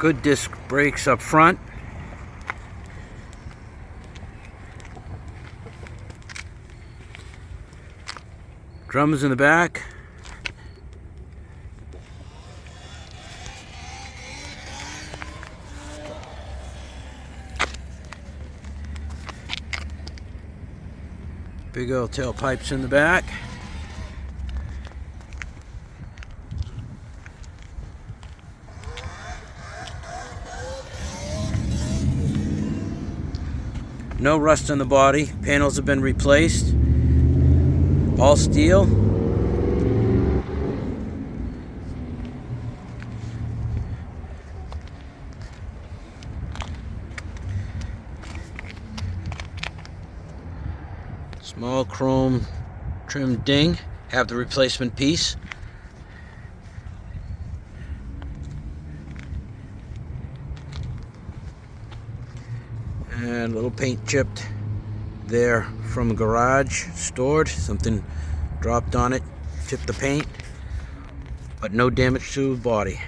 Good disc brakes up front. Drums in the back. Big old tailpipes in the back. No rust on the body. Panels have been replaced. All steel. Small chrome trim ding. Have the replacement piece. And a little paint chipped there from a garage stored. Something dropped on it, chipped the paint, but no damage to the body.